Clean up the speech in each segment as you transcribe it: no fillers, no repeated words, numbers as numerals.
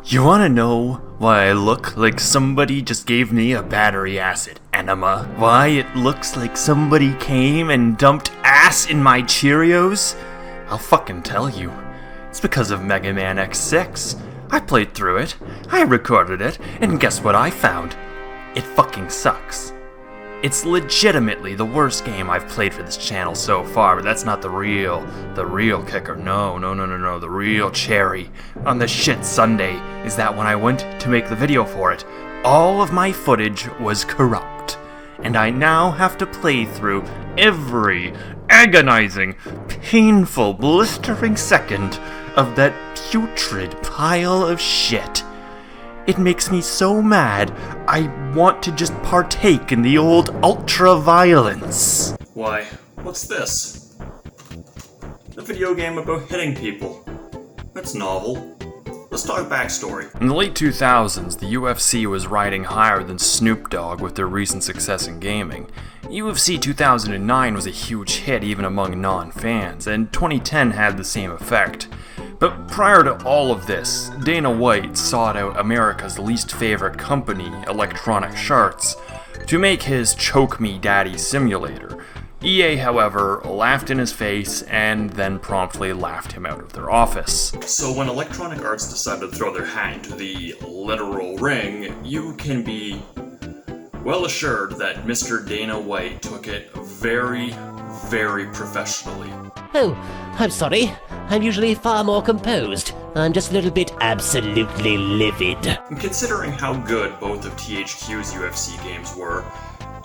You wanna know why I look like somebody just gave me a battery acid enema? Why it looks like somebody came and dumped ass in my Cheerios? I'll fucking tell you. It's because of Mega Man X6. I played through it, I recorded it, and guess what I found? It fucking sucks. It's legitimately the worst game I've played for this channel so far, but that's not the real kicker. No. The real cherry on the shit sundae is that when I went to make the video for it, all of my footage was corrupt. And I now have to play through every agonizing, painful, blistering second of that putrid pile of shit. It makes me so mad, I want to just partake in the old ultra-violence. Why, what's this? A video game about hitting people. That's novel. Let's talk backstory. In the late 2000s, the UFC was riding higher than Snoop Dogg with their recent success in gaming. UFC 2009 was a huge hit even among non-fans, and 2010 had the same effect. But prior to all of this, Dana White sought out America's least favorite company, Electronic Arts, to make his Choke Me Daddy simulator. EA, however, laughed in his face and then promptly laughed him out of their office. So when Electronic Arts decided to throw their hat into the literal ring, you can be well assured that Mr. Dana White took it very, very professionally. Oh, I'm sorry. I'm usually far more composed. I'm just a little bit absolutely livid. And considering how good both of THQ's UFC games were,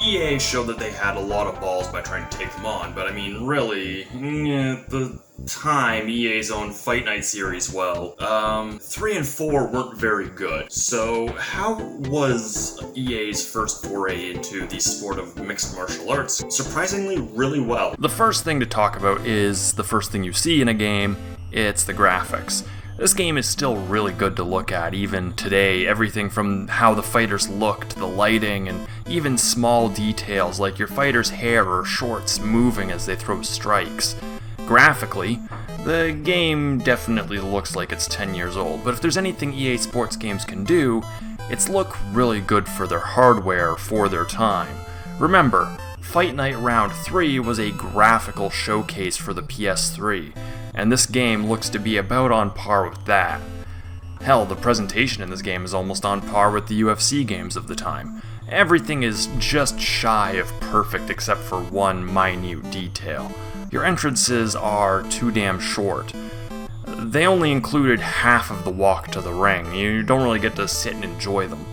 EA showed that they had a lot of balls by trying to take them on, but I mean, really, at the time, EA's own Fight Night series, 3 and 4 weren't very good. So how was EA's first foray into the sport of mixed martial arts? Surprisingly, really well. The first thing to talk about is the first thing you see in a game, it's the graphics. This game is still really good to look at, even today. Everything from how the fighters look to the lighting, and even small details like your fighter's hair or shorts moving as they throw strikes. Graphically, the game definitely looks like it's 10 years old, but if there's anything EA Sports games can do, it's look really good for their hardware for their time. Remember, Fight Night Round 3 was a graphical showcase for the PS3, and this game looks to be about on par with that. Hell, the presentation in this game is almost on par with the UFC games of the time. Everything is just shy of perfect except for one minute detail. Your entrances are too damn short. They only included half of the walk to the ring. You don't really get to sit and enjoy them.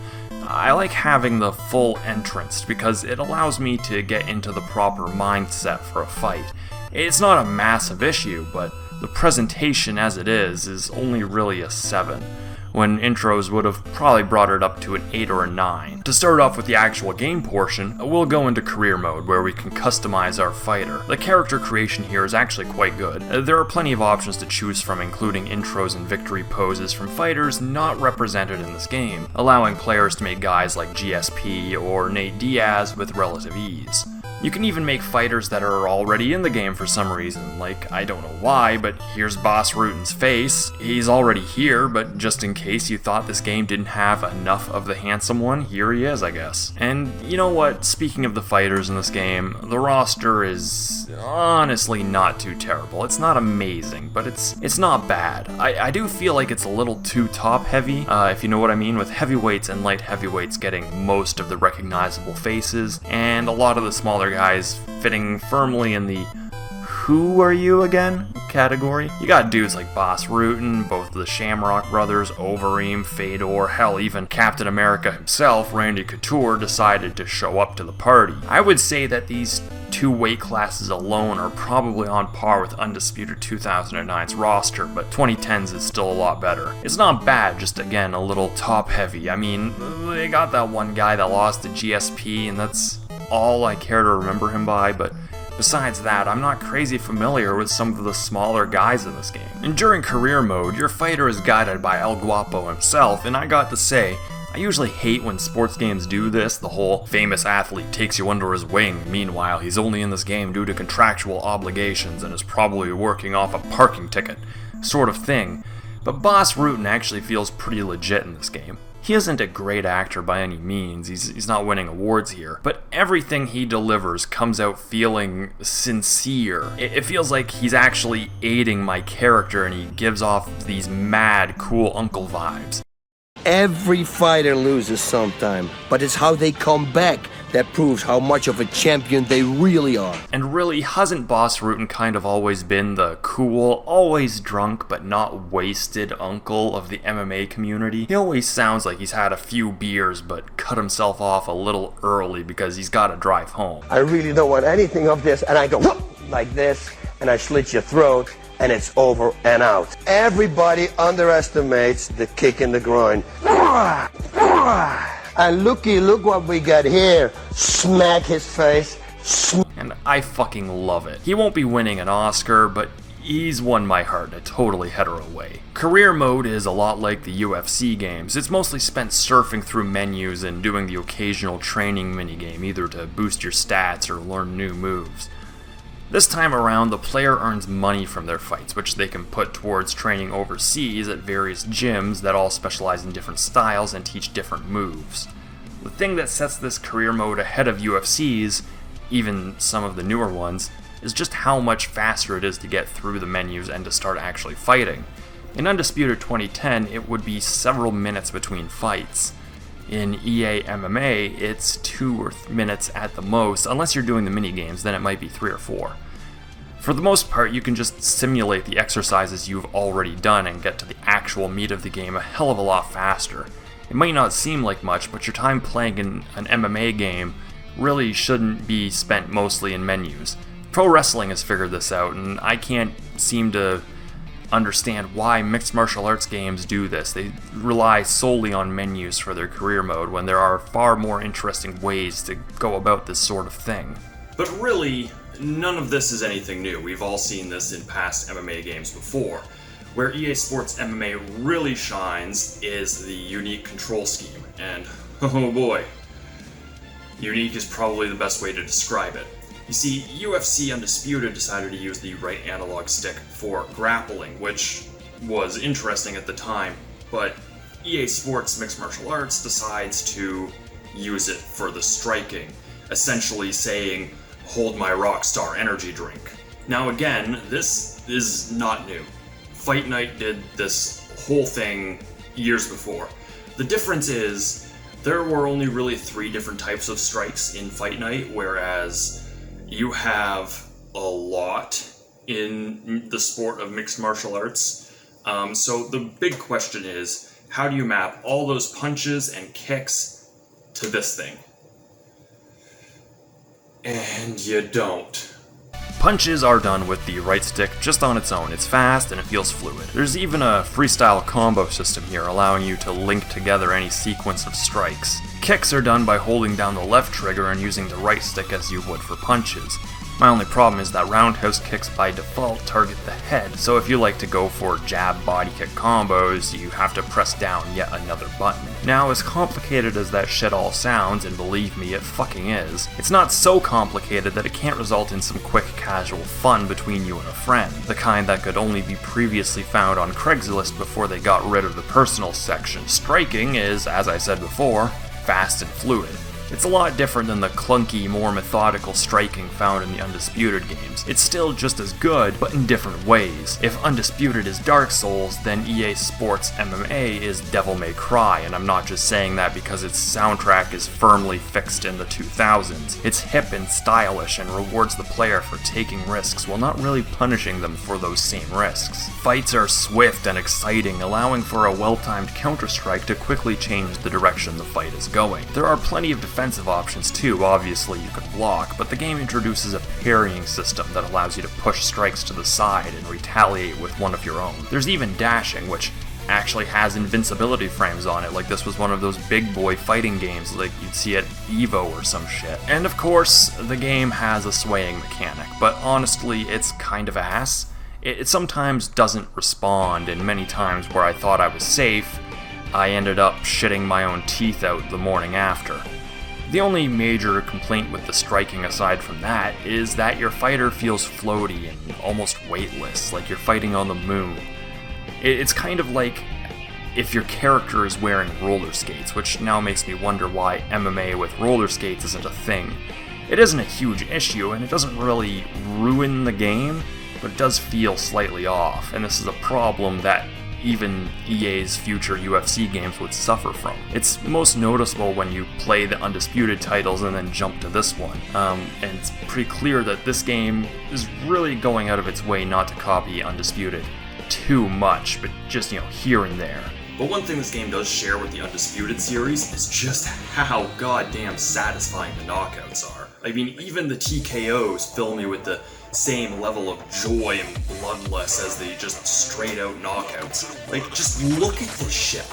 I like having the full entrance because it allows me to get into the proper mindset for a fight. It's not a massive issue, but the presentation as it is only really a 7, when intros would have probably brought it up to an 8 or a 9. To start off with the actual game portion, we'll go into career mode where we can customize our fighter. The character creation here is actually quite good. There are plenty of options to choose from, including intros and victory poses from fighters not represented in this game, allowing players to make guys like GSP or Nate Diaz with relative ease. You can even make fighters that are already in the game for some reason, like, I don't know why, but here's Boss Rutan's face. He's already here, but just in case you thought this game didn't have enough of the handsome one, here he is, I guess. And you know what, speaking of the fighters in this game, the roster is honestly not too terrible. It's not amazing, but it's not bad. I do feel like it's a little too top-heavy, if you know what I mean, with heavyweights and light heavyweights getting most of the recognizable faces, and a lot of the smaller guys fitting firmly in the "who are you again" category. You got dudes like Boss Rutan, both of the Shamrock brothers, Overeem, Fedor, hell, even Captain America himself, Randy Couture, decided to show up to the party. I would say that these two weight classes alone are probably on par with Undisputed 2009's roster, but 2010's is still a lot better. It's not bad, just again, a little top heavy. I mean, they got that one guy that lost to GSP, and that's all I care to remember him by, but besides that, I'm not crazy familiar with some of the smaller guys in this game. And during career mode, your fighter is guided by El Guapo himself, and I got to say, I usually hate when sports games do this, the whole famous athlete takes you under his wing, meanwhile he's only in this game due to contractual obligations and is probably working off a parking ticket, sort of thing. But Boss Rutan actually feels pretty legit in this game. He isn't a great actor by any means, he's not winning awards here, but everything he delivers comes out feeling sincere. It feels like he's actually aiding my character and he gives off these mad, cool uncle vibes. Every fighter loses sometime, but it's how they come back that proves how much of a champion they really are. And really, hasn't Boss Rutan kind of always been the cool, always drunk but not wasted uncle of the MMA community? He always sounds like he's had a few beers but cut himself off a little early because he's got to drive home. I really don't want anything of this, and I go whoop, like this, and I slit your throat, and it's over and out. Everybody underestimates the kick in the groin. And look what we got here. Smack his face. And I fucking love it. He won't be winning an Oscar, but he's won my heart in a totally hetero way. Career mode is a lot like the UFC games. It's mostly spent surfing through menus and doing the occasional training minigame, either to boost your stats or learn new moves. This time around, the player earns money from their fights, which they can put towards training overseas at various gyms that all specialize in different styles and teach different moves. The thing that sets this career mode ahead of UFC's, even some of the newer ones, is just how much faster it is to get through the menus and to start actually fighting. In Undisputed 2010, it would be several minutes between fights. In EA MMA, it's 2 minutes at the most, unless you're doing the minigames, then it might be 3 or 4. For the most part, you can just simulate the exercises you've already done and get to the actual meat of the game a hell of a lot faster. It might not seem like much, but your time playing in an MMA game really shouldn't be spent mostly in menus. Pro wrestling has figured this out, and I can't seem to understand why mixed martial arts games do this. They rely solely on menus for their career mode when there are far more interesting ways to go about this sort of thing. But really, none of this is anything new. We've all seen this in past MMA games before. Where EA Sports MMA really shines is the unique control scheme, and oh boy, unique is probably the best way to describe it. You see, UFC Undisputed decided to use the right analog stick for grappling, which was interesting at the time, but EA Sports Mixed Martial Arts decides to use it for the striking, essentially saying, "Hold my Rockstar energy drink." Now again, this is not new. Fight Night did this whole thing years before. The difference is, there were only really 3 different types of strikes in Fight Night, whereas you have a lot in the sport of mixed martial arts. So the big question is, how do you map all those punches and kicks to this thing? And you don't. Punches are done with the right stick just on its own. It's fast and it feels fluid. There's even a freestyle combo system here, allowing you to link together any sequence of strikes. Kicks are done by holding down the left trigger and using the right stick as you would for punches. My only problem is that roundhouse kicks by default target the head, so if you like to go for jab body kick combos, you have to press down yet another button. Now, as complicated as that shit all sounds, and believe me, it fucking is, it's not so complicated that it can't result in some quick casual fun between you and a friend, the kind that could only be previously found on Craigslist before they got rid of the personal section. Striking is, as I said before, fast and fluid. It's a lot different than the clunky, more methodical striking found in the Undisputed games. It's still just as good, but in different ways. If Undisputed is Dark Souls, then EA Sports MMA is Devil May Cry, and I'm not just saying that because its soundtrack is firmly fixed in the 2000s. It's hip and stylish and rewards the player for taking risks while not really punishing them for those same risks. Fights are swift and exciting, allowing for a well-timed counter-strike to quickly change the direction the fight is going. There are plenty of defensive options too. Obviously you could block, but the game introduces a parrying system that allows you to push strikes to the side and retaliate with one of your own. There's even dashing, which actually has invincibility frames on it, like this was one of those big boy fighting games like you'd see at EVO or some shit. And of course, the game has a swaying mechanic, but honestly, it's kind of ass. It sometimes doesn't respond, and many times where I thought I was safe, I ended up shitting my own teeth out the morning after. The only major complaint with the striking aside from that is that your fighter feels floaty and almost weightless, like you're fighting on the moon. It's kind of like if your character is wearing roller skates, which now makes me wonder why MMA with roller skates isn't a thing. It isn't a huge issue, and it doesn't really ruin the game, but it does feel slightly off, and this is a problem that even EA's future UFC games would suffer from. It's most noticeable when you play the Undisputed titles and then jump to this one, and it's pretty clear that this game is really going out of its way not to copy Undisputed too much, but just, here and there. But one thing this game does share with the Undisputed series is just how goddamn satisfying the knockouts are. I mean, even the TKOs fill me with the same level of joy and bloodlust as the just straight out knockouts. Like, just look at this shit.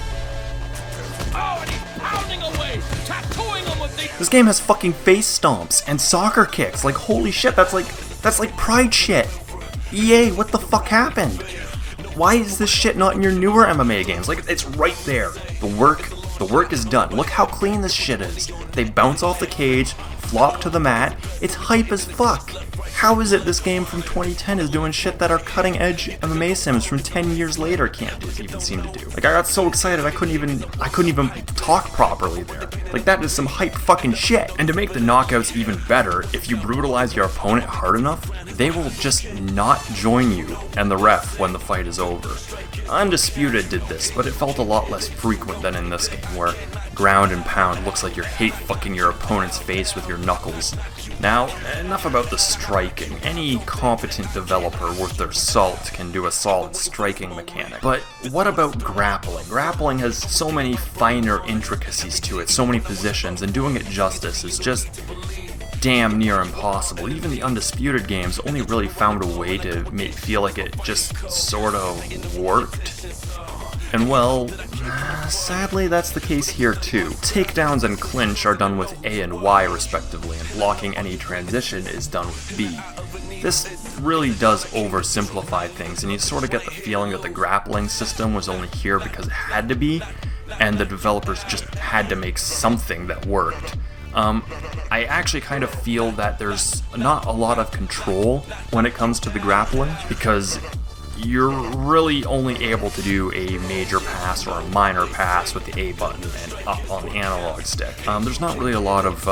Oh, and he's pounding away, tattooing him with the... This game has fucking face stomps and soccer kicks. Like, holy shit, that's like Pride shit. EA, what the fuck happened? Why is this shit not in your newer MMA games? Like, it's right there. The work is done. Look how clean this shit is. They bounce off the cage, flop to the mat. It's hype as fuck. How is it this game from 2010 is doing shit that our cutting-edge MMA sims from 10 years later can't even seem to do? Like, I got so excited I couldn't even talk properly there. Like, that is some hype fucking shit. And to make the knockouts even better, if you brutalize your opponent hard enough, they will just not join you and the ref when the fight is over. Undisputed did this, but it felt a lot less frequent than in this game, where ground and pound looks like you're hate fucking your opponent's face with your knuckles. Now, enough about the striking. Any competent developer worth their salt can do a solid striking mechanic. But what about grappling? Grappling has so many finer intricacies to it, so many positions, and doing it justice is just damn near impossible. Even the Undisputed games only really found a way to feel like it just sort of worked. And well, sadly that's the case here too. Takedowns and clinch are done with A and Y respectively, and blocking any transition is done with B. This really does oversimplify things, and you sort of get the feeling that the grappling system was only here because it had to be, and the developers just had to make something that worked. I actually kind of feel that there's not a lot of control when it comes to the grappling, because you're really only able to do a major pass or a minor pass with the A button and up on the analog stick. There's not really a lot of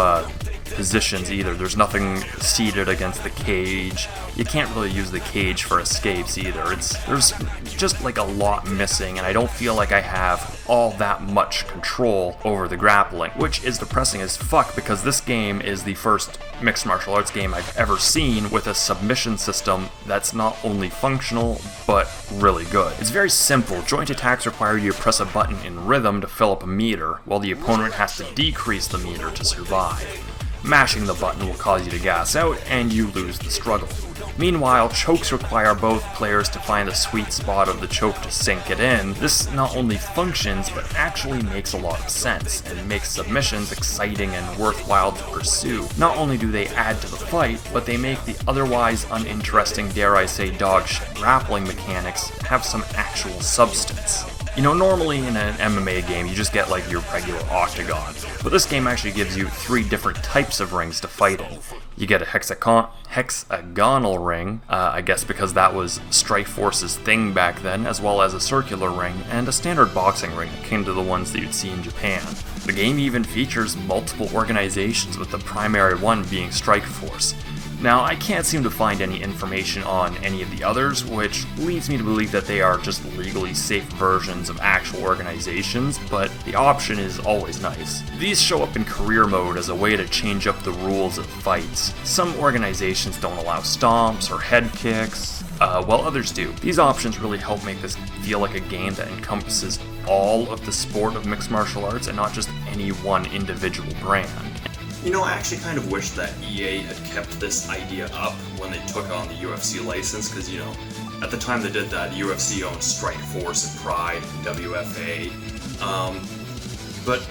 positions either. There's nothing seated against the cage. You can't really use the cage for escapes either. There's just like a lot missing, and I don't feel like I have all that much control over the grappling, which is depressing as fuck because this game is the first mixed martial arts game I've ever seen with a submission system that's not only functional, but really good. It's very simple. Joint attacks require you to press a button in rhythm to fill up a meter, while the opponent has to decrease the meter to survive. Mashing the button will cause you to gas out, and you lose the struggle. Meanwhile, chokes require both players to find the sweet spot of the choke to sink it in. This not only functions, but actually makes a lot of sense, and makes submissions exciting and worthwhile to pursue. Not only do they add to the fight, but they make the otherwise uninteresting, dare I say, dog shit grappling mechanics have some actual substance. You know, normally in an MMA game, you just get like your regular octagon, but this game actually gives you 3 different types of rings to fight in. You get a hexagonal ring, I guess because that was Strikeforce's thing back then, as well as a circular ring, and a standard boxing ring akin to the ones that you'd see in Japan. The game even features multiple organizations, with the primary one being Strikeforce. Now, I can't seem to find any information on any of the others, which leads me to believe that they are just legally safe versions of actual organizations, but the option is always nice. These show up in career mode as a way to change up the rules of fights. Some organizations don't allow stomps or head kicks, while others do. These options really help make this feel like a game that encompasses all of the sport of mixed martial arts and not just any one individual brand. You know, I actually kind of wish that EA had kept this idea up when they took on the UFC license, because, you know, at the time they did that, the UFC owned Strikeforce and Pride and WFA. But,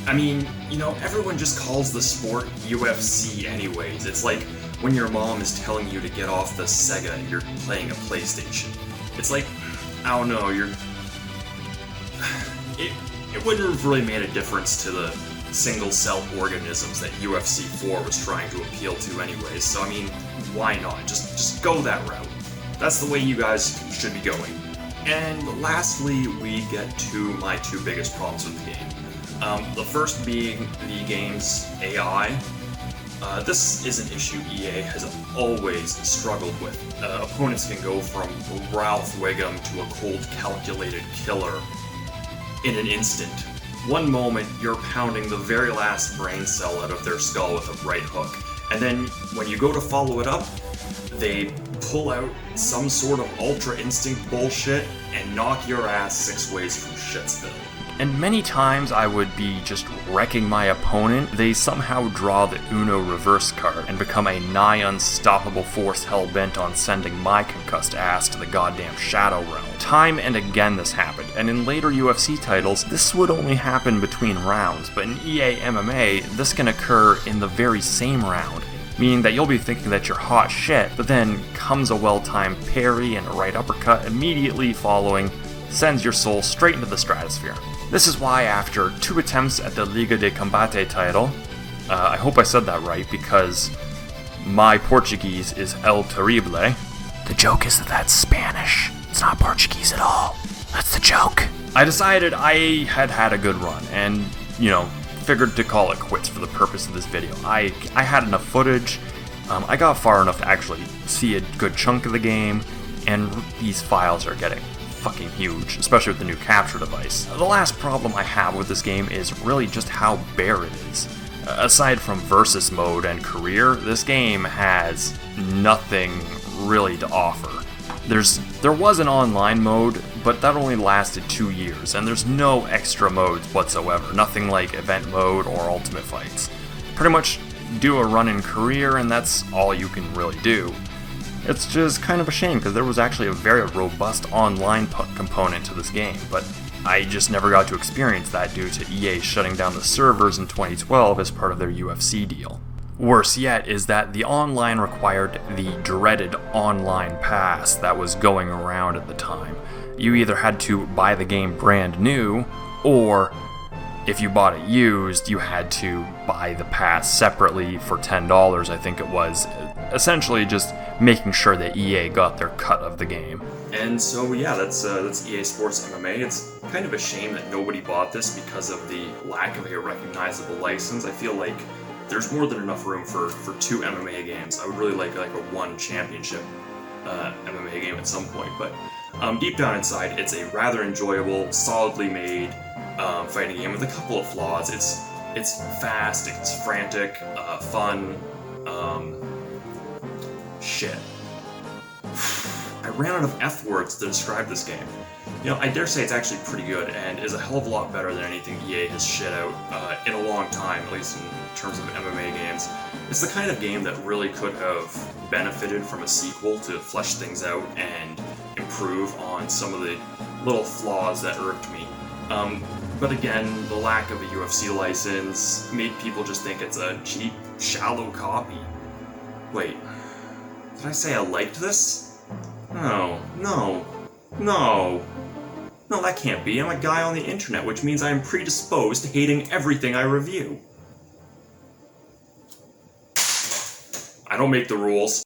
I mean, you know, everyone just calls the sport UFC anyways. It's like when your mom is telling you to get off the Sega and you're playing a PlayStation. It's like, I don't know, it wouldn't have really made a difference to the single-cell organisms that UFC 4 was trying to appeal to anyways, so I mean, why not? Just go that route. That's the way you guys should be going. And lastly, we get to my two biggest problems with the game. The first being the game's AI. This is an issue EA has always struggled with. Opponents can go from Ralph Wiggum to a cold, calculated killer in an instant. One moment, you're pounding the very last brain cell out of their skull with a right hook, and then when you go to follow it up, they pull out some sort of Ultra Instinct bullshit and knock your ass 6 ways from Shitsville. And many times I would be just wrecking my opponent, they somehow draw the Uno reverse card and become a nigh unstoppable force hell-bent on sending my concussed ass to the goddamn Shadow Realm. Time and again this happened, and in later UFC titles, this would only happen between rounds, but in EA MMA, this can occur in the very same round, meaning that you'll be thinking that you're hot shit, but then comes a well-timed parry and a right uppercut immediately following, sends your soul straight into the stratosphere. This is why after 2 attempts at the Liga de Combate title, I hope I said that right because my Portuguese is El Terrible. The joke is that that's Spanish. It's not Portuguese at all. That's the joke. I decided I had had a good run and, figured to call it quits for the purpose of this video. I had enough footage. I got far enough to actually see a good chunk of the game, and these files are getting fucking huge, especially with the new capture device. The last problem I have with this game is really just how bare it is. Aside from versus mode and career, this game has nothing really to offer. There was an online mode, but that only lasted 2 years, and there's no extra modes whatsoever, nothing like event mode or ultimate fights. Pretty much do a run in career and that's all you can really do. It's just kind of a shame because there was actually a very robust online component to this game, but I just never got to experience that due to EA shutting down the servers in 2012 as part of their UFC deal. Worse yet is that the online required the dreaded online pass that was going around at the time. You either had to buy the game brand new, or if you bought it used, you had to buy the pass separately for $10, I think it was, essentially just making sure that EA got their cut of the game. And so yeah, that's EA Sports MMA. It's kind of a shame that nobody bought this because of the lack of a recognizable license. I feel like there's more than enough room for 2 MMA games. I would really like a 1 championship MMA game at some point, but deep down inside, it's a rather enjoyable, solidly made fighting game with a couple of flaws. It's fast, it's frantic, fun. Shit. I ran out of F words to describe this game. I dare say it's actually pretty good and is a hell of a lot better than anything EA has shit out in a long time, at least in terms of MMA games. It's the kind of game that really could have benefited from a sequel to flesh things out and improve on some of the little flaws that irked me. But again, the lack of a UFC license made people just think it's a cheap, shallow copy. Wait, did I say I liked this? No, that can't be. I'm a guy on the internet, which means I am predisposed to hating everything I review. I don't make the rules.